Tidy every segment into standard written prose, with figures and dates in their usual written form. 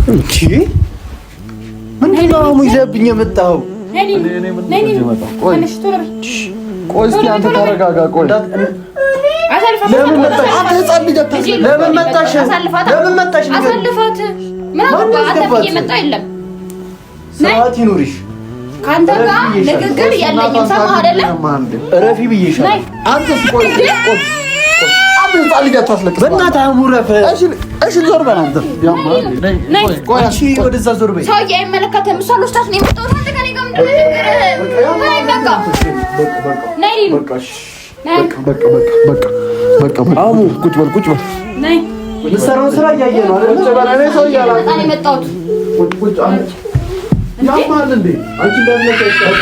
እንዴ ምንድነው ይዘብኝ የመጣው? ቆይ እስኪ አንተ ተረጋጋ። ቆይ ለምን መጣሽ? ለምን መጣሽ? ለምን መጣሽ? አሳልፋት ምን አባባ እየመጣ የለም። ሰዓት ይኑርሽ። ካንተ ጋር ንግግር የለኝም። ሰማህ አይደለ? እረፊ ብዬሻለሁ። አንተ ቆይ ቆይ አንተ ልጅ አታስለቅስ። በእናትህ አሙረፈ። እሺ ዞር በል አንተ። ቆይ እሺ ወደዛ ዞር በይ። ሰውዬ አይመለከትም። እሷ ልጅታስ ነው የመጣሁት። አንተ ከኔ ጋር ምንድን ነው በቃ አሙ ቁጭ በል ቁጭ በል። ነይ የምትሰራውን ስራ እያየህ ነው አይደል? ቁጭ በል። እኔ ሰው እያለ ነው የመጣሁት። ቁጭ አንቺ ያማል እንዴ? አንቺ እንደዚህ ነው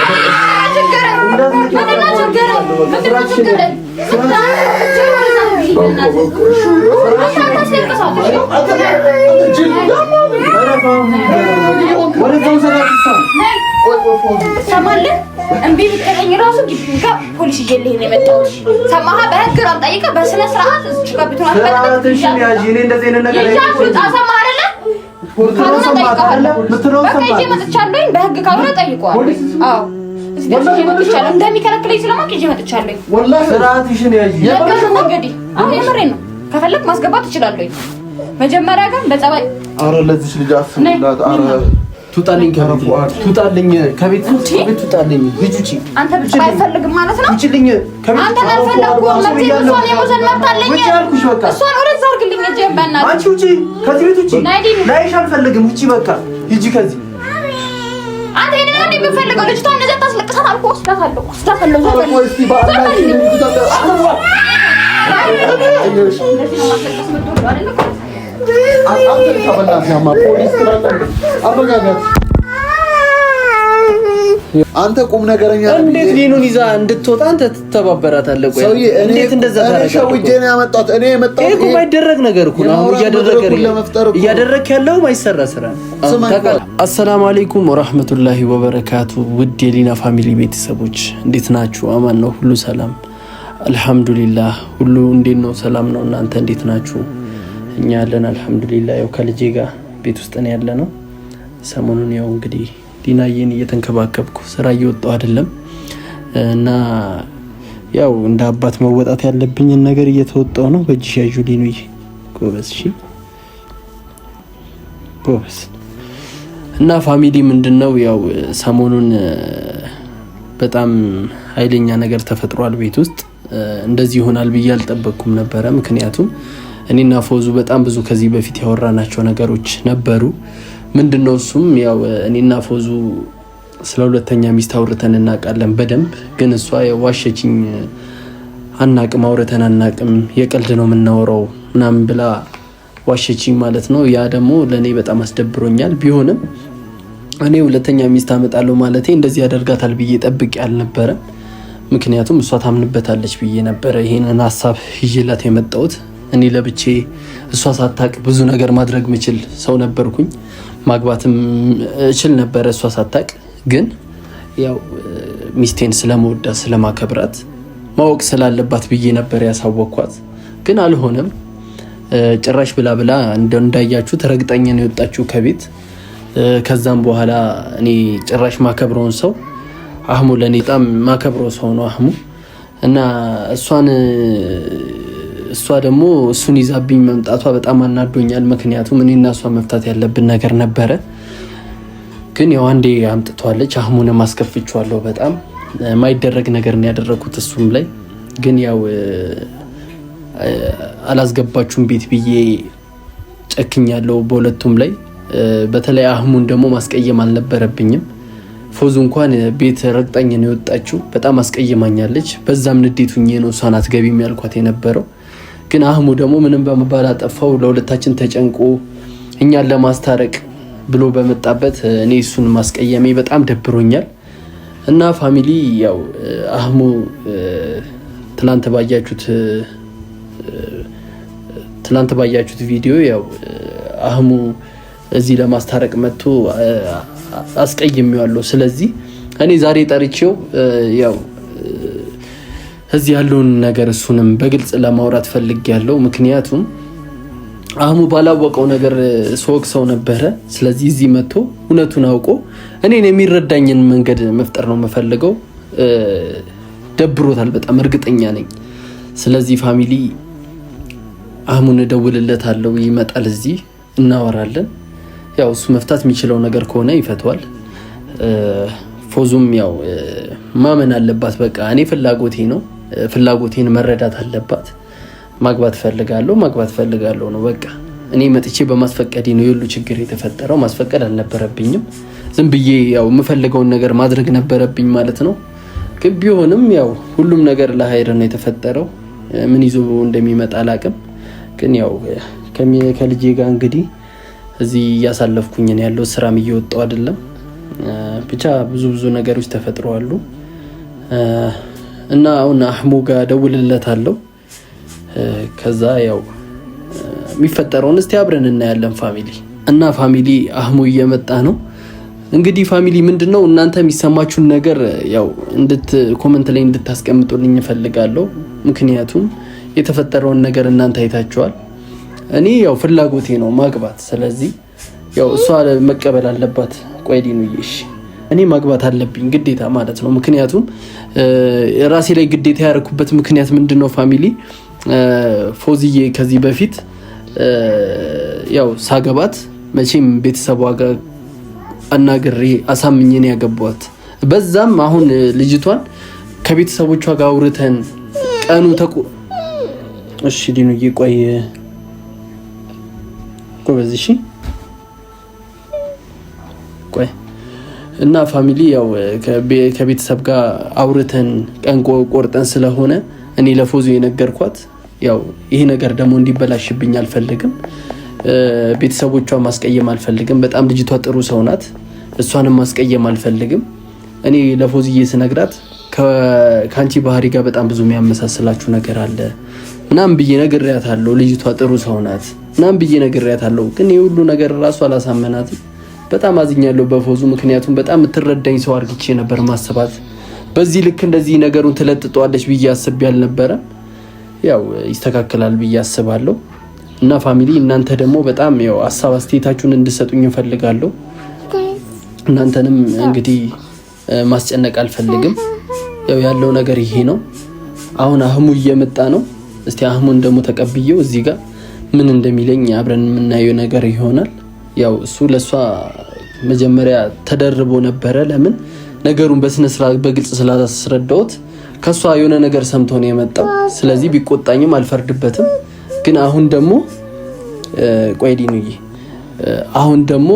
እምቢ ብትለኝ እራሱ ግቢው ጋር ፖሊስ ይዤልህ ነው የመጣሁት። ሰማህ? በህግ ነው ጠይቀህ በስነ ስርዓት እዚህ ጋር ብትሆን ስርዓትሽን ያዢ። እኔ እንደዚህ አይነት ነገር ሰማህ አይደለ? መጥቻለሁኝ። በህግ ካልሆነ ጠይቀዋል። አዎ እዚህ ጋር መጥቻለሁ። እንደሚከለክለኝ ስለማውቅ ይዤ መጥቻለሁኝ። ስርዓትሽን ያዢ። እንግዲህ አሁን የምሬን ነው። ከፈለክ ማስገባት ትችላለህ። መጀመሪያ ግን በጸባይ ኧረ ለዚች ልጅ አስብላት። ኧረ ትውጣልኝ ከቤት ትውጣልኝ ከቤት ትውጣልኝ። ልጅ ውጪ። አንተ ብቻ አይፈልግም ማለት ነው? ውጪልኝ ከቤት። አንተ አልፈለኩም። እሷን የመውሰድ መብት አለኝ። እሷን ወደዛ አድርግልኝ እንጂ በእናትህ። አንቺ ውጪ፣ ከዚህ ቤት ውጪ። ላይሽ አልፈልግም። ውጪ በቃ ሂጂ ከዚህ። አንተ እኔን እንዴ የምፈልገው? ልጅቷን እንደዛ ታስለቅሳት አልኩህ። ወስዳታለሁ። እስቲ በአላህ አንተ ቁም ነገረኛ እንዴት ሊኑን ይዛ እንድትወጣ አንተ ትተባበራታለህ? ቆይ ሰውዬ እንዴት እንደዛ ታረጋለህ? እኔ ያመጣሁት ይሄ እኮ የማይደረግ ነገር እኮ ነው። እያደረክ ያለው ማይሰራ ስራ። አሰላሙ አለይኩም ወራህመቱላሂ ወበረካቱ። ውድ የሊና ፋሚሊ ቤተሰቦች እንዴት ናችሁ? አማን ነው? ሁሉ ሰላም አልሐምዱሊላህ። ሁሉ እንዴት ነው? ሰላም ነው? እናንተ እንዴት ናችሁ? እኛ ያለን አልሐምዱሊላህ። ያው ከልጄ ጋር ቤት ውስጥ ነው ያለ ነው። ሰሞኑን ያው እንግዲህ ዲናዬን እየተንከባከብኩ ስራ እየወጣሁ አይደለም እና ያው እንደ አባት መወጣት ያለብኝን ነገር እየተወጣሁ ነው። በእጅሽ ያዡ ሊኑዬ። ጎበዝ። እሺ ጎበዝ። እና ፋሚሊ ምንድነው ያው ሰሞኑን በጣም ኃይለኛ ነገር ተፈጥሯል ቤት ውስጥ። እንደዚህ ይሆናል ብዬ አልጠበቅኩም ነበረ። ምክንያቱም እኔና ፎዙ በጣም ብዙ ከዚህ በፊት ያወራናቸው ነገሮች ነበሩ። ምንድነው እሱም ያው እኔና ፎዙ ስለ ሁለተኛ ሚስት አውርተን እናውቃለን በደንብ። ግን እሷ ዋሸችኝ፣ አናቅም፣ አውርተን አናቅም፣ የቀልድ ነው የምናወራው ምናምን ብላ ዋሸችኝ ማለት ነው። ያ ደግሞ ለእኔ በጣም አስደብሮኛል። ቢሆንም እኔ ሁለተኛ ሚስት አመጣለሁ ማለቴ እንደዚህ ያደርጋታል ብዬ ጠብቄ አልነበረም። ምክንያቱም እሷ ታምንበታለች ብዬ ነበረ ይሄንን ሀሳብ ይዤላት የመጣሁት። እኔ ለብቼ እሷ ሳታቅ ብዙ ነገር ማድረግ ምችል ሰው ነበርኩኝ። ማግባትም እችል ነበረ እሷ ሳታቅ። ግን ያው ሚስቴን ስለመወዳት ስለማከብራት ማወቅ ስላለባት ብዬ ነበር ያሳወቅኳት። ግን አልሆነም። ጭራሽ ብላ እንዳያችሁ ተረግጠኝ ነው የወጣችሁ ከቤት። ከዛም በኋላ እኔ ጭራሽ ማከብረውን ሰው አህሙ፣ ለእኔ በጣም ማከብረው ሰው ነው አህሙ። እና እሷ ደግሞ እሱን ይዛብኝ መምጣቷ በጣም አናዶኛል። ምክንያቱም እኔና እሷ መፍታት ያለብን ነገር ነበረ። ግን ያው አንዴ አምጥቷለች። አህሙንም አስከፍቼዋለሁ። በጣም ማይደረግ ነገር ነው ያደረኩት እሱም ላይ። ግን ያው አላስገባችሁም ቤት ብዬ ጨክኛለሁ በሁለቱም ላይ። በተለይ አህሙን ደግሞ ማስቀየም አልነበረብኝም። ፎዙ እንኳን ቤት ረግጠኝ ነው የወጣችው። በጣም አስቀይማኛለች። በዛም ንዴቱኝ ነው እሷን አትገቢም ያልኳት የነበረው። ግን አህሙ ደግሞ ምንም በመባል አጠፋው። ለሁለታችን ተጨንቆ እኛን ለማስታረቅ ብሎ በመጣበት እኔ እሱን ማስቀየሜ በጣም ደብሮኛል። እና ፋሚሊ ያው አህሙ ትላንት ባያችሁት ቪዲዮ ያው አህሙ እዚህ ለማስታረቅ መጥቶ አስቀይሜዋለሁ። ስለዚህ እኔ ዛሬ ጠርቼው ያው እዚህ ያለውን ነገር እሱንም በግልጽ ለማውራት ፈልጌያለሁ። ምክንያቱም አህሙ ባላወቀው ነገር ሶክ ሰው ነበረ። ስለዚህ እዚህ መጥቶ እውነቱን አውቆ እኔን የሚረዳኝን መንገድ መፍጠር ነው የምፈልገው። ደብሮታል በጣም እርግጠኛ ነኝ። ስለዚህ ፋሚሊ አህሙን እደውልለታለሁ፣ ይመጣል፣ እዚህ እናወራለን። ያው እሱ መፍታት የሚችለው ነገር ከሆነ ይፈቷል። ፎዙም ያው ማመን አለባት። በቃ እኔ ፍላጎቴ ነው፣ ፍላጎቴን መረዳት አለባት። ማግባት ፈልጋለሁ ነው በቃ። እኔ መጥቼ በማስፈቀዴ ነው የሁሉ ችግር የተፈጠረው። ማስፈቀድ አልነበረብኝም። ዝም ብዬ ያው የምፈልገውን ነገር ማድረግ ነበረብኝ ማለት ነው። ግን ቢሆንም ያው ሁሉም ነገር ለሀይር ነው የተፈጠረው። ምን ይዞ እንደሚመጣ አላቅም። ግን ያው ከልጄ ጋር እንግዲህ እዚህ እያሳለፍኩኝ ነው ያለው። ስራም እየወጣው አይደለም። ብቻ ብዙ ነገሮች ተፈጥረዋል እና አሁን አህሙ ጋር ደውልለታለሁ። ከዛ ያው የሚፈጠረውን እስቲ አብረን እናያለን ፋሚሊ። እና ፋሚሊ አህሙ እየመጣ ነው እንግዲህ። ፋሚሊ ምንድነው እናንተ የሚሰማችሁን ነገር ያው ኮሜንት ላይ እንድታስቀምጡልኝ እፈልጋለሁ። ምክንያቱም የተፈጠረውን ነገር እናንተ አይታችኋል። እኔ ያው ፍላጎቴ ነው ማግባት። ስለዚህ ያው እሷ መቀበል አለባት። ቆይዲ ነው እሺ፣ እኔ ማግባት አለብኝ ግዴታ ማለት ነው። ምክንያቱም ራሴ ላይ ግዴታ ያደረኩበት ምክንያት ምንድነው ፋሚሊ? ፎዚዬ ከዚህ በፊት ያው ሳገባት መቼም ቤተሰቧ ጋር አናግሬ አሳምኜ ነው ያገባኋት። በዛም አሁን ልጅቷን ከቤተሰቦቿ ጋር አውርተን ቀኑ እሺ ዲኑዬ ቆይ በዚህ ቆይ እና ፋሚሊ ያው ከቤተሰብ ጋር አውርተን ቀን ቆርጠን ስለሆነ እኔ ለፎዙ የነገርኳት ያው ይሄ ነገር ደግሞ እንዲበላሽብኝ አልፈልግም። ቤተሰቦቿን ማስቀየም አልፈልግም። በጣም ልጅቷ ጥሩ ሰው ናት። እሷንም ማስቀየም አልፈልግም። እኔ ለፎዝዬ ስነግራት ከአንቺ ባህሪ ጋር በጣም ብዙ የሚያመሳስላችሁ ነገር አለ ምናምን ብዬ ነግሬያታለሁ። ልጅቷ ጥሩ ሰው ናት ምናምን ብዬ ነግሬያታለሁ። ግን ይሄ ሁሉ ነገር ራሱ አላሳመናትም። በጣም አዝኛለሁ በፎዙ። ምክንያቱም በጣም የምትረዳኝ ሰው አድርግቼ ነበር ማስባት። በዚህ ልክ እንደዚህ ነገሩን ትለጥጧለች ብዬ አስቤ አልነበረም። ያው ይስተካከላል ብዬ አስባለሁ። እና ፋሚሊ እናንተ ደግሞ በጣም ያው ሀሳብ አስተያየታችሁን እንድሰጡኝ እፈልጋለሁ። እናንተንም እንግዲህ ማስጨነቅ አልፈልግም። ያው ያለው ነገር ይሄ ነው። አሁን አህሙ እየመጣ ነው። እስቲ አህሙን ደግሞ ተቀብዬው እዚህ ጋር ምን እንደሚለኝ አብረን የምናየው ነገር ይሆናል። ያው እሱ ለሷ መጀመሪያ ተደርቦ ነበረ። ለምን ነገሩን በስነ ስርዓት በግልጽ ስላላስረዳሁት ከሷ የሆነ ነገር ሰምቶ ነው የመጣው። ስለዚህ ቢቆጣኝም አልፈርድበትም። ግን አሁን ደግሞ ቆይዲኑዬ አሁን ደግሞ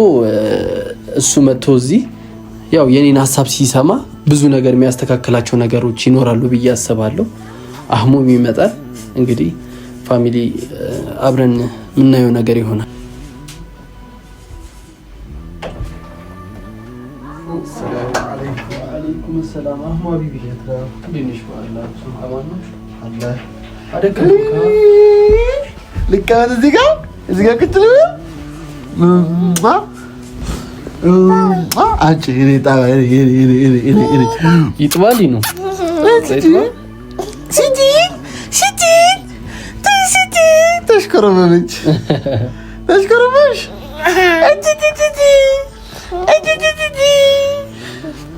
እሱ መጥቶ እዚህ ያው የኔን ሐሳብ ሲሰማ ብዙ ነገር የሚያስተካክላቸው ነገሮች ይኖራሉ ብዬ አስባለሁ። አህሙም ይመጣል። እንግዲህ ፋሚሊ አብረን የምናየው ነገር ይሆናል። ሰላም አህሙ ሀቢቢ ትንሽ ባላ ሱብሃንአላህ አላህ አደከም ልቀመጥ እዚህ ጋር ክትል አንቺ እኔ ጣባ ይጥባሊ ነው ሲቲ ተሽከረመች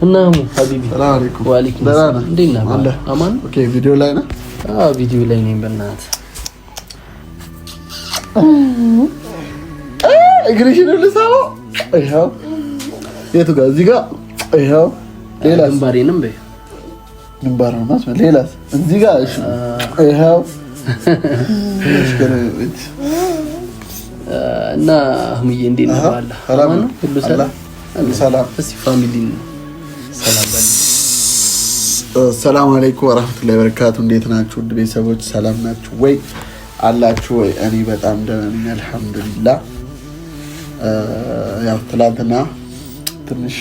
እና ሀቢቢ ሰላም አለይኩም። ወአለይኩም ሰላም። እንዴት ነህ? አማን። ኦኬ ቪዲዮ ላይ ነህ? አዎ ቪዲዮ ላይ ነኝ። በእናትህ እግርሽን ልሳበው። ይኸው የቱ ጋር? እዚህ ጋር ይኸው። ሌላ ግንባሬንም በይ። ግንባር ነው ማለት ሌላስ? እዚህ ጋር እሺ። ይኸው እና አህሙዬ እንዴት ነህ? ባላ አማን ሁሉ ሰላም ሰላም። እስቲ ፋሚሊ ሰላም በል። ሰላም አለይኩም ወራህመቱላሂ ወበረካቱ። እንዴት ናችሁ ውድ ቤተሰቦች? ሰላም ናችሁ ወይ? አላችሁ ወይ? እኔ በጣም ደህና ነኝ አልሐምዱሊላህ። ያው ትላንትና ትንሽ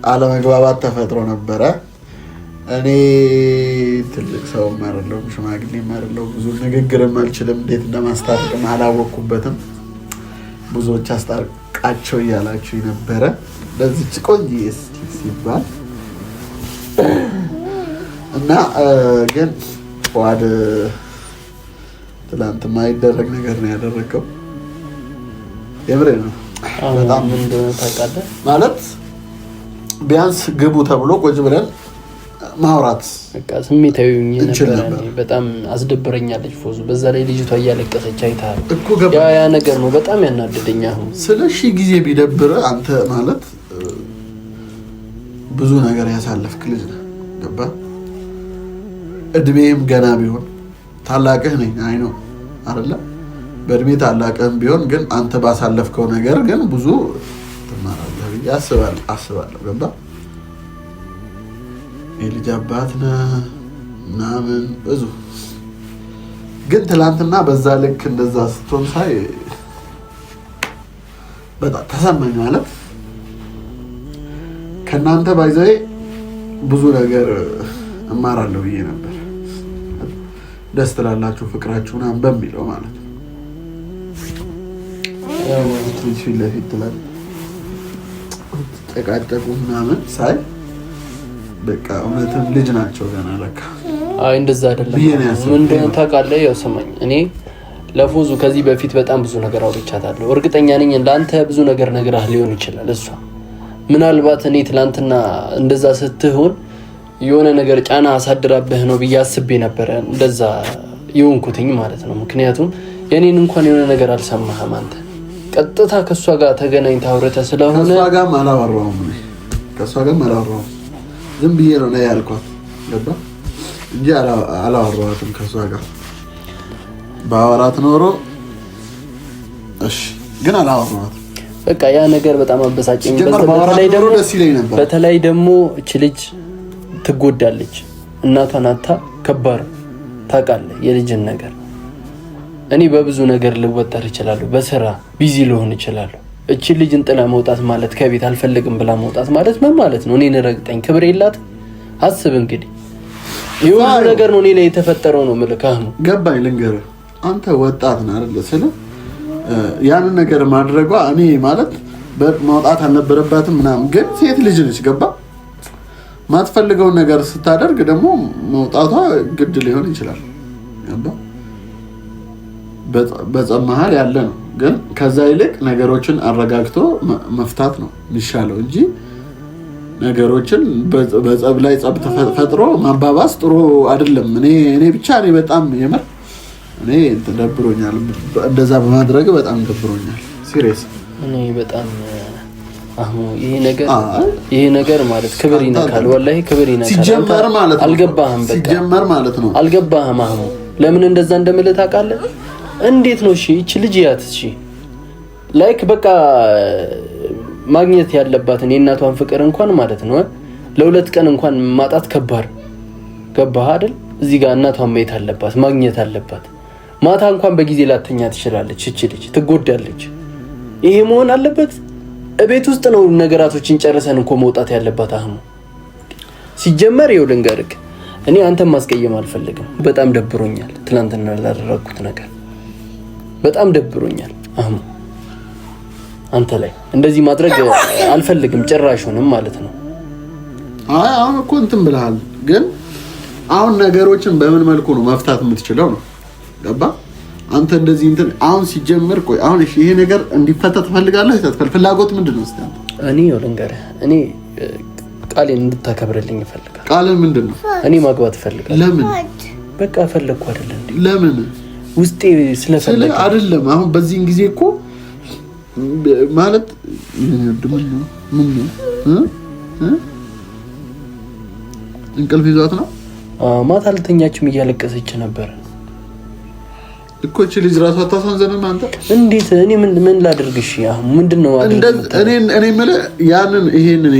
አለመግባባት ተፈጥሮ ነበረ። እኔ ትልቅ ሰው አይደለሁም፣ ሽማግሌ አይደለሁም፣ ብዙ ንግግርም አልችልም። እንዴት እንደማስታረቅም አላወቅኩበትም። ብዙዎች አስታርቃቸው እያላችሁ ነበረ። ለዚች ቆንጆ ሲባል እና ግን ፏድ ትላንት ማይደረግ ነገር ነው ያደረገው። የምሬ ነው። በጣም እንደሆነ ታውቃለህ ማለት ቢያንስ ግቡ ተብሎ ቁጭ ብለን ማውራት በቃ ስሜታዊ ነበር። በጣም አስደብረኛለች ፎዙ። በዛ ላይ ልጅቷ እያለቀሰች አይተሃል እኮ ያ ነገር ነው በጣም ያናደደኝ። አሁን ስለሺ ጊዜ ቢደብር አንተ ማለት ብዙ ነገር ያሳለፍክ ልጅ ነህ። ገባ እድሜም ገና ቢሆን ታላቅህ ነኝ አይ ነው አይደለ? በእድሜ ታላቅህም ቢሆን ግን አንተ ባሳለፍከው ነገር ግን ብዙ ትማራለህ ብዬ አስባለሁ። ገባ የልጅ አባት ነህ ምናምን ብዙ ግን ትላንትና በዛ ልክ እንደዛ ስትሆን ሳይ በጣም ተሰማኝ። ማለት ከእናንተ ባይዘይ ብዙ ነገር እማራለሁ ብዬ ነበር። ደስ ትላላችሁ ፍቅራችሁን በሚለው ማለት ነው። ያው ፊት ለፊት ትላል ተቃጨቁ ምናምን ሳይ በቃ እውነትም ልጅ ናቸው ገና ለካ። አይ እንደዛ አይደለም። ምን እንደሆነ ታውቃለህ? ያው ሰማኝ እኔ ለፎዙ ከዚህ በፊት በጣም ብዙ ነገር አውርቻታለሁ። እርግጠኛ ነኝ ለአንተ ብዙ ነገር ነግራህ ሊሆን ይችላል። እሷ ምናልባት እኔ ትላንትና እንደዛ ስትሆን የሆነ ነገር ጫና አሳድራብህ ነው ብዬ አስቤ ነበረ እንደዛ ይሆንኩትኝ ማለት ነው። ምክንያቱም የኔን እንኳን የሆነ ነገር አልሰማህም አንተ ቀጥታ ከሷ ጋር ተገናኝተህ አውርተህ ስለሆነ ከሷ ጋር አላወራሁም ዝም ብዬ ነው ያልኳት ገባ እንጂ አላወራኋትም ከሷ ጋር። ባወራት ኖሮ እሺ ግን አላወራኋትም። በቃ ያ ነገር በጣም አበሳጨኝ። በተለይ ደግሞ እቺ ልጅ ትጎዳለች። እናቷን አታ ከባድ ታውቃለህ የልጅን ነገር። እኔ በብዙ ነገር ልወጠር እችላለሁ፣ በስራ ቢዚ ልሆን እችላለሁ። እቺ ልጅን ጥላ መውጣት ማለት ከቤት አልፈልግም ብላ መውጣት ማለት ምን ማለት ነው? እኔን ረግጠኝ ክብር የላት አስብ እንግዲህ ይሁን ነገር ነው እኔ ላይ የተፈጠረው ነው መልካም ገባኝ። ልንገርህ አንተ ወጣት ነህ አይደል? ስለ ያን ነገር ማድረጓ እኔ ማለት መውጣት አልነበረባትም ምናምን፣ ግን ሴት ልጅ ነች ገባ። ማትፈልገው ነገር ስታደርግ ደግሞ መውጣቷ ግድ ሊሆን ይችላል ገባ። በጸብ መሀል ያለ ነው። ግን ከዛ ይልቅ ነገሮችን አረጋግቶ መፍታት ነው የሚሻለው እንጂ ነገሮችን በጸብ ላይ ጸብ ተፈጥሮ ማባባስ ጥሩ አይደለም። እኔ ብቻ በጣም የምር እኔ ደብሮኛል። እንደዛ በማድረግ በጣም ደብሮኛል። ሲሪየስ እኔ በጣም ይሄ ነገር ማለት ክብር ይነካል። ወላሂ ክብር ይነካል። ሲጀመር ማለት ነው አልገባህም። በቃ ሲጀመር ማለት ነው አልገባህም። ለምን እንደዛ እንደምልህ ታውቃለህ? እንዴት ነው እሺ እቺ ልጅ ያት እሺ ላይክ በቃ ማግኘት ያለባትን የእናቷን ፍቅር እንኳን ማለት ነው ለሁለት ቀን እንኳን ማጣት ከባድ ገባህ አይደል? እዚህ ጋር እናቷን ማየት አለባት፣ ማግኘት አለባት። ማታ እንኳን በጊዜ ላተኛ ትችላለች። እቺ ልጅ ትጎዳለች። ይሄ መሆን አለበት። እቤት ውስጥ ነው ነገራቶችን ጨርሰን እንኳን መውጣት ያለባት። ሲጀመር ይኸው ልንገርህ እኔ አንተን ማስቀየም አልፈልግም። በጣም ደብሮኛል ትናንትና ላደረኩት ነገር በጣም ደብሮኛል። አንተ ላይ እንደዚህ ማድረግ አልፈልግም ጭራሹንም ማለት ነው። አሁን እኮ እንትን ብለሃል፣ ግን አሁን ነገሮችን በምን መልኩ ነው መፍታት የምትችለው ነው ገባ። አንተ እንደዚህ እንትን አሁን ሲጀምር ቆይ አሁን እሺ ይሄ ነገር እንዲፈታ ትፈልጋለህ? ፍላጎት ምንድነው? እስቲ አንተ እኔ ልንገርህ እኔ ቃሌን እንድታከብርልኝ እፈልጋለሁ። ቃልን ምንድነው? እኔ ማግባት እፈልጋለሁ። ለምን? በቃ ፈለግኩ አይደል እንዴ? ለምን? ውስጤ ስለፈለገ አይደለም። አሁን በዚህን ጊዜ እኮ ማለት ምን እንቅልፍ ይዟት ነው ማታ አልተኛችም እያለቀሰች ነበር እኮ እቺ ልጅ ራሷ አታሳዝንም? አንተ እንዴት እኔ ምን ላድርግሽ? አሁን ምንድነው እኔ ማለት ይሄንን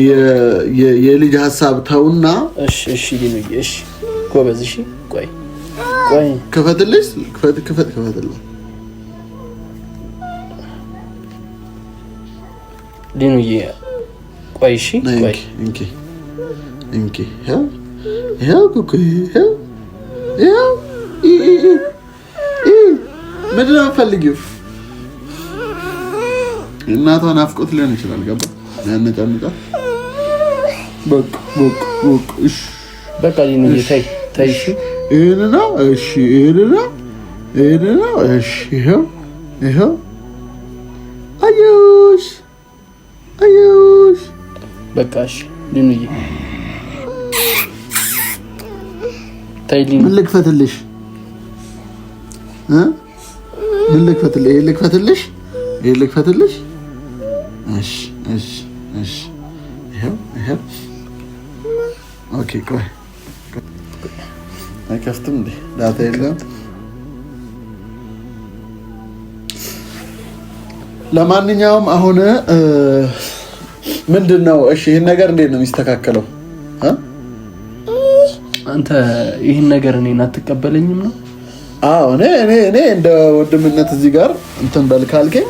የልጅ ሐሳብ ተውና እሺ ሊኑዬ እሺ ጎበዝ እሺ ቆይ ክፈትልሽ ክፈት ሊኑዬ ቆይ እሺ ቆይ እንኪ ያው ምንድን ነው የምትፈልጊው? እናቷን ናፍቆት ሊሆን ይችላል ገባ ያነጫንጫል። በቃ ሊኑዬ ተይ እሺ ይሄንና እሺ ይኸው አዩሽ በቃ እሺ ሊኑዬ ታይሊን ምን ልክፈትልሽ ምን ልክፈትልሽ እሺ ይኸው ኦኬ ቆይ አይከፍትም እንዴ ዳታ የለም ለማንኛውም አሁን ምንድነው እሺ ይሄን ነገር እንዴት ነው የሚስተካከለው አንተ ይሄን ነገር እኔን አትቀበለኝም ነው አዎ እኔ እንደ ወንድምነት እዚህ ጋር እንትን በልካልከኝ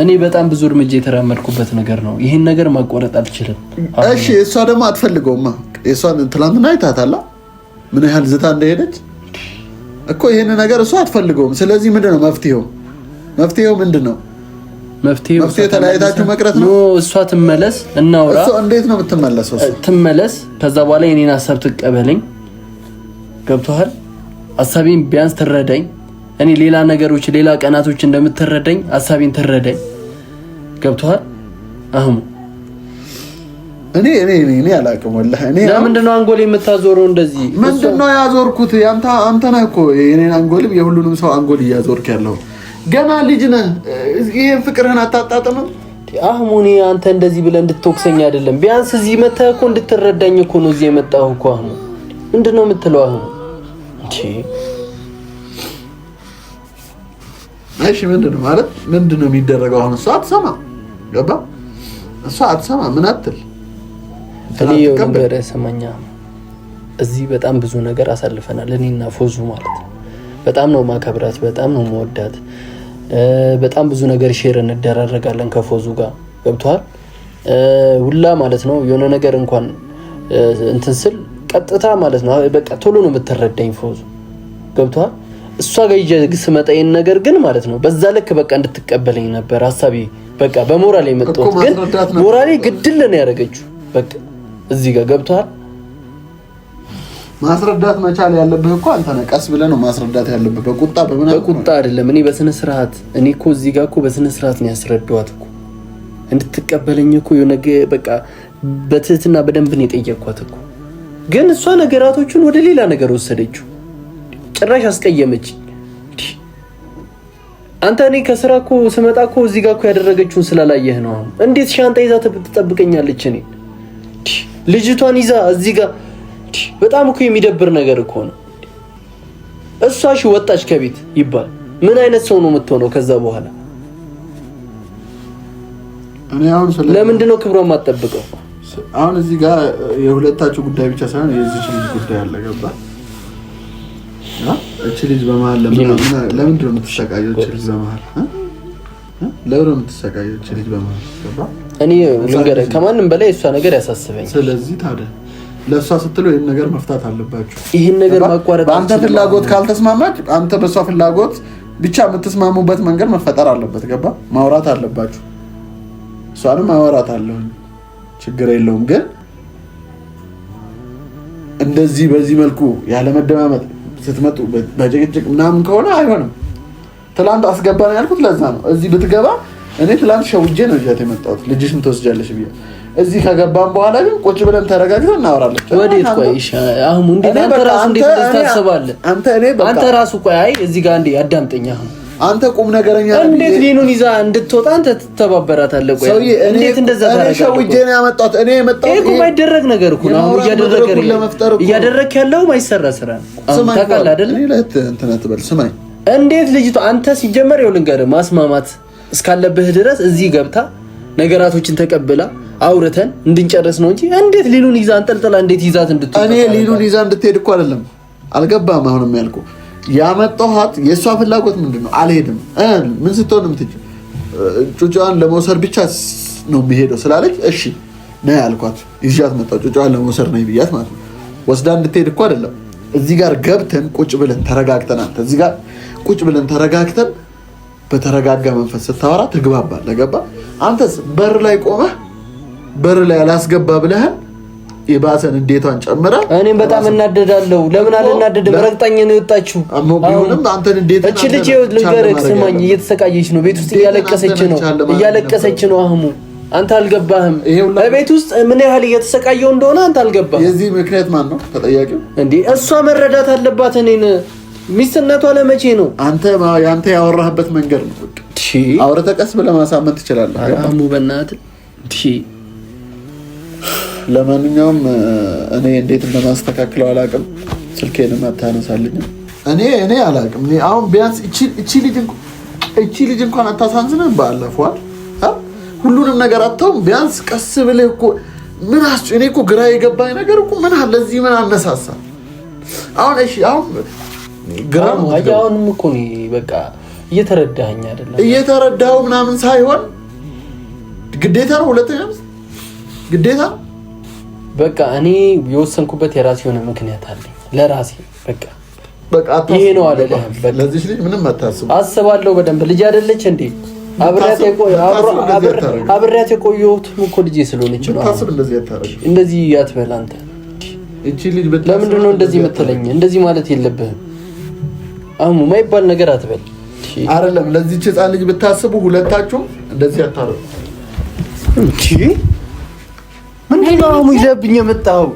እኔ በጣም ብዙ እርምጃ የተራመድኩበት ነገር ነው ይሄን ነገር ማቋረጥ አልችልም እሺ እሷ ደግሞ አትፈልገውማ እሷን ትላንትና አይታታላ ምን ያህል ዝታ እንደሄደች እኮ ይሄን ነገር እሷ አትፈልገውም ስለዚህ ምንድነው መፍትሄው ምንድነው መፍትሄው ተለያይታችሁ መቅረት ነው እሷ ትመለስ እናውራ እሷ እንዴት ነው የምትመለሰው ትመለስ ከዛ በኋላ የኔን ሐሳብ ትቀበለኝ ገብቶሃል ሐሳቤን ቢያንስ ትረዳኝ እኔ ሌላ ነገሮች ሌላ ቀናቶች እንደምትረዳኝ ሐሳቤን ትረዳኝ ገብቶሃል አሁን እኔ አላውቅም ወላሂ እኔ ለምንድነው አንጎል የምታዞረው እንደዚህ ምንድነው ያዞርኩት አንተ ነህ እኮ የኔን አንጎልም የሁሉንም ሰው አንጎል እያዞርክ ያለው ገና ልጅ ነህ ይሄን ፍቅርህን አታጣጥምም አህሙኒ አንተ እንደዚህ ብለህ እንድትወቅሰኝ አይደለም ቢያንስ እዚህ መተህ እኮ እንድትረዳኝ እኮ ነው እዚህ የመጣሁ እኮ አህሙ ምንድነው የምትለው አህሙ እንዴ እሺ ምንድነው የሚደረገው አሁን እሷ አትሰማ ገባ እሷ አትሰማ ምን አትል ስለዚህ ነገር ሰማኛ እዚህ በጣም ብዙ ነገር አሳልፈናል እኔና ፎዙ ማለት ነው በጣም ነው ማከብራት በጣም ነው መወዳት በጣም ብዙ ነገር ሼር እንደራረጋለን ከፎዙ ጋር ገብቷል ሁላ ማለት ነው የሆነ ነገር እንኳን እንትን ስል ቀጥታ ማለት ነው በቃ ቶሎ ነው የምትረዳኝ ፎዙ ገብቷል እሷ ጋር ይጀግስ መጣየን ነገር ግን ማለት ነው በዛ ልክ በቃ እንድትቀበለኝ ነበር ሐሳቢ በቃ በሞራል የመጣሁት ግን ሞራሌ ግድል ነው ያደረገችው በቃ እዚህ ጋር ገብቷል ማስረዳት መቻል ያለብህ እኮ አንተ ነህ ቀስ ብለህ ነው ማስረዳት ያለብህ በቁጣ በቁጣ አይደለም እኔ በስነ ስርዓት እኔ እኮ እዚህ ጋር እኮ በስነ ስርዓት ነው ያስረዳኋት እኮ እንድትቀበለኝ እኮ የነገ በቃ በትህትና በደንብ ነው የጠየቅኳት እኮ ግን እሷ ነገራቶቹን ወደ ሌላ ነገር ወሰደችው ጭራሽ አስቀየመች አንተ እኔ ከስራ እኮ ስመጣ እኮ እዚህ ጋር እኮ ያደረገችውን ስላላየህ ነው እንዴት ሻንጣ ይዛ ትጠብቀኛለች እኔ ልጅቷን ይዛ እዚህ ጋር በጣም እኮ የሚደብር ነገር እኮ ነው እሷሽ ወጣች ከቤት ይባል ምን አይነት ሰው ነው የምትሆነው ከዛ በኋላ እኔ አሁን ለምንድን ነው ክብሯን ማጠብቀው አሁን እዚህ ጋር የሁለታችሁ ጉዳይ ብቻ ሳይሆን የዚህ ልጅ ጉዳይ አለ ገባ እቺ ልጅ በመሃል ለምንድን ነው የምትሰቃየው እቺ ልጅ በመሃል ለምን ነው የምትሰቃየው እቺ ልጅ በመሃል ገባ እኔ ልንገርህ ከማንም በላይ እሷ ነገር ያሳስበኝ ስለዚህ ታዲያ ለሷ ስትሉ ይሄን ነገር መፍታት አለባችሁ ይሄን ነገር ማቋረጥ አንተ ፍላጎት ካልተስማማች አንተ በሷ ፍላጎት ብቻ የምትስማሙበት መንገድ መፈጠር አለበት ገባ ማውራት አለባችሁ እሷንም ማውራት አለው ችግር የለውም ግን እንደዚህ በዚህ መልኩ ያለ መደማመጥ ስትመጡ በጭቅጭቅ ምናምን ከሆነ አይሆንም ትላንት አስገባን ያልኩት ለዛ ነው እዚህ ብትገባ እኔ ትላንት ሸውጄ ነው ይያት የመጣሁት ልጅሽን ትወስጃለሽ ብዬ እዚህ ከገባን በኋላ ግን ቁጭ ብለን ተረጋግተን እናወራለን ወዴት ቆይሽ አሁን እንዴት አንተ ራስ እንዴት ታስባለህ አንተ ራሱ ቆይ አይ እዚህ ጋር እንዴ አዳምጠኛ አንተ ቁም ነገረኛ እንዴት ሊኑን ይዛ እንድትወጣ አንተ ትተባበራታለህ ቆይ እንዴት እንደዛ ታረጋለህ ሸውጄ ነው ያመጣሁት እኔ የመጣሁት እኮ ማይደረግ ነገር እኮ ነው እያደረክ ያለው ማይሰራ ስራ ነው ታውቃለህ አይደል እኔ ለህት እንትን አትበል ስማኝ እንዴት ልጅቷ አንተ ሲጀመር ይኸው ልንገርህ ማስማማት እስካለብህ ድረስ እዚህ ገብታ ነገራቶችን ተቀብላ አውርተን እንድንጨርስ ነው እንጂ እንዴት ሊኑን ይዛ አንጠልጥላ እንዴት ይዛት እንድትወጣ እኔ ሊኑን ይዛ እንድትሄድ እኮ አይደለም አልገባም አሁንም ያልኩህ ያመጣኋት የሷ ፍላጎት ምንድነው አልሄድም ምን ስትሆን ምትጭ ጩጫዋን ለመውሰድ ብቻ ነው የሚሄደው ስላለች እሺ ነው ያልኳት ይዣት መጣሁ ጩጫዋን ለመውሰድ ነው ብያት ማለት ነው ወስዳ እንድትሄድ እኮ አይደለም እዚህ ጋር ገብተን ቁጭ ብለን ተረጋግተን አንተ እዚህ ጋር ቁጭ ብለን ተረጋግተን በተረጋጋ መንፈስ ስታወራ ትግባባለህ ገባ አንተስ በር ላይ ቆመህ በር ላይ አላስገባ ብለህ የባሰን እንዴቷን ጨምራ እኔም በጣም እናደዳለሁ። ለምን አልናደድም? ረግጣኝ ነው የወጣችው። ቢሆንም አንተን እንዴት እቺ ልጅ ልንገርህ፣ ስማኝ፣ እየተሰቃየች ነው ቤት ውስጥ እያለቀሰች ነው አህሙ። አንተ አልገባህም። በቤት ውስጥ ምን ያህል እየተሰቃየው እንደሆነ አንተ አልገባህም። የዚህ ምክንያት ማን ነው ተጠያቂው? እንዴ እሷ መረዳት አለባት። እኔን ሚስትነቷ ለመቼ ነው? አንተ ያወራህበት መንገድ ነው። አውረተህ ቀስ ብለህ ማሳመን ትችላለህ። አህሙ በእናትህ ለማንኛውም እኔ እንዴት እንደማስተካክለው አላውቅም። ስልኬንም አታነሳልኝም። እኔ አላውቅም። አሁን ቢያንስ እቺ ልጅ እንኳን አታሳዝንም። ባለፈዋል ሁሉንም ነገር አታውም። ቢያንስ ቀስ ብለህ እኮ ምን እኔ እኮ ግራ የገባኝ ነገር እኮ ምን አለ እዚህ ምን አነሳሳ? አሁን እሺ አሁን ግራ ነው። አሁንም እኮ ነው በቃ እየተረዳኸኝ አይደለም። እየተረዳኸው ምናምን ሳይሆን ግዴታ ነው። ሁለተኛ ግዴታ በቃ እኔ የወሰንኩበት የራሴ የሆነ ምክንያት አለኝ ለራሴ። በቃ ይሄ ነው አይደለም። ለዚህ ልጅ ምንም አታስብ። አስባለሁ በደንብ። ልጅ አይደለች እንዴ? አብሬያት የቆየሁት እኮ ልጄ ስለሆነች ነው። እንደዚህ አትበል አንተ። ለምንድን ነው እንደዚህ የምትለኝ? እንደዚህ ማለት የለብህም አህሙ። የማይባል ነገር አትበል አይደለም። ለዚህች ህፃን ልጅ ብታስቡ ሁለታችሁም እንደዚህ አታረጉ እንጂ ምንድን ነው አህሙ ይዘብኝ የመጣኸው?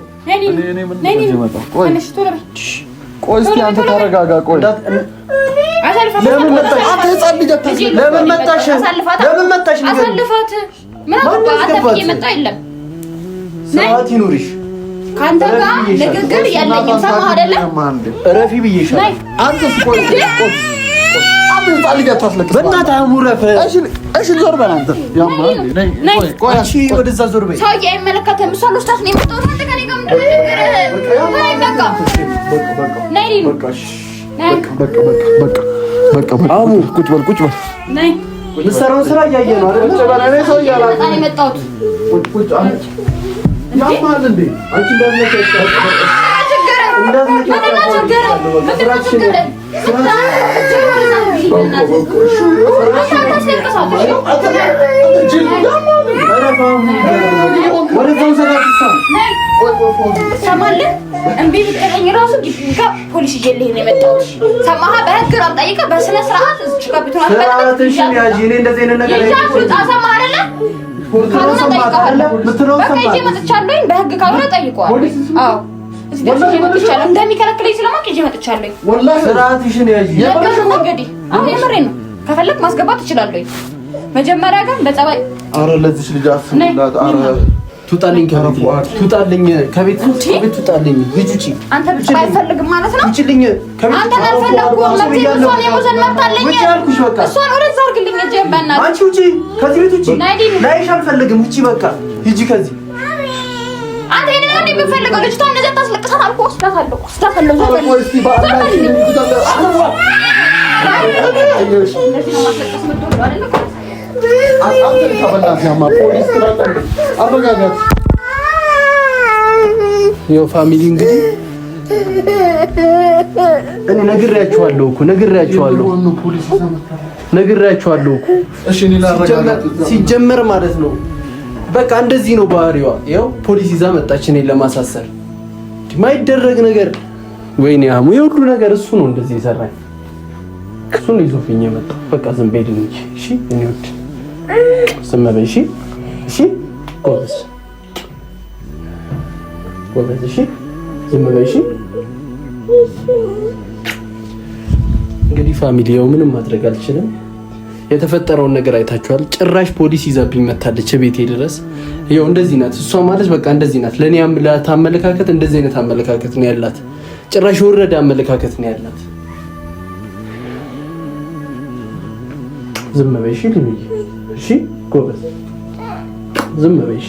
ቆይ እስኪ አንተ ተረጋጋ። ቆይ ለምን መጣሽ? አንተ ህፃን ልጅ ለምን መጣሽ? ለምን መጣሽ? አሳልፋት። ምን አባባህ የመጣ የለም። ሰዓት ይኑርሽ። ካንተ ጋር ንግግር ያለኝም ሰማህ አይደለ? እረፊ ብዬሻለሁ። አንተስ ቆይ አንተ ህፃን ልጅ አታስለቅስ። በእናትህ አህሙ ረፍ። እሺ ዞር በል አንተ። ቆይ እሺ ወደዛ ዞር በይ። ሰውዬ አይመለከትም። እሷ ልውስጣት ነው የመጣሁት። አንተ ጋር ነው በቃ አህሙ ቁጭ በል ነይ። የምትሰራውን ስራ እያየህ ነው አይደል? ሰው እያላለ ነው የመጣሁት። ቁጭ ያማል እንዴ? አንቺ እምቢ ብትለኝ ራሱ ፖሊስ ይዤልህ ነው የመጣሁት። ሰማህ? በህግ ነው የምጠይቅህ በስነ ስርዓት። እዚህ ጋር ቢቱና በህግ ካልሆነ ጠይቀዋለሁ። አዎ እንደሚከለክለኝ ስለማውቅ ይዤ መጥቻለሁ። ስርዓትሽን ያዥ። እንግዲህ አሁን የምሬን ነው። ከፈለክ ማስገባት እችላለሁ። መጀመሪያ ግን በጸባይ ኧረ ለዚህ ልጅ አስቡላት። ኧረ ትውጣልኝ ከቤት ትውጣልኝ። ልጅ ውጪ። አንተ ብቻ አይፈልግም ማለት ነው? ውጪልኝ ከቤት። አንተ አልፈልግም። እሷን የመውሰድ መብት አለኝ። እሷን ወደዛ አድርግልኝ። እጄን በእናትህ አንቺ ውጪ፣ ከዚህ ቤት ውጪ። ላይሽ አልፈልግም። ውጪ በቃ ሂጂ ከዚህ። አንተ እኔ ነኝ የምፈልገው። ልጅቷን እንደዛ ታስለቅሳት አልኩ። ወስዳታለሁ። ያው ፋሚሊ እንግዲህ እኔ ነግሬያችኋለሁ እኮ ሲጀመር ማለት ነው። በቃ እንደዚህ ነው ባህሪዋ። ያው ፖሊስ ይዛ መጣች እኔን ለማሳሰር። የማይደረግ ነገር ወይኔ አህሙ፣ የሁሉ ነገር እሱ ነው እንደዚህ ይሰራል። እሱን ይዞፍኝ የመጣው በቃ ዝም በይ እንጂ። እሺ እኔ ወድ ዝም በይ። እሺ ጎበዝ። እሺ ዝም በይ። እሺ እንግዲህ ፋሚሊ ያው ምንም ማድረግ አልችልም። የተፈጠረውን ነገር አይታችኋል። ጭራሽ ፖሊስ ይዛብኝ መታለች ቤቴ ድረስ። ያው እንደዚህ ናት እሷ ማለት በቃ እንደዚህ ናት። ለኔ አመለካከት እንደዚህ አይነት አመለካከት ነው ያላት። ጭራሽ ወረደ አመለካከት ነው ያላት። ዝም በይ እሺ ልምይ። እሺ ጎበዝ ዝም በይ እሺ።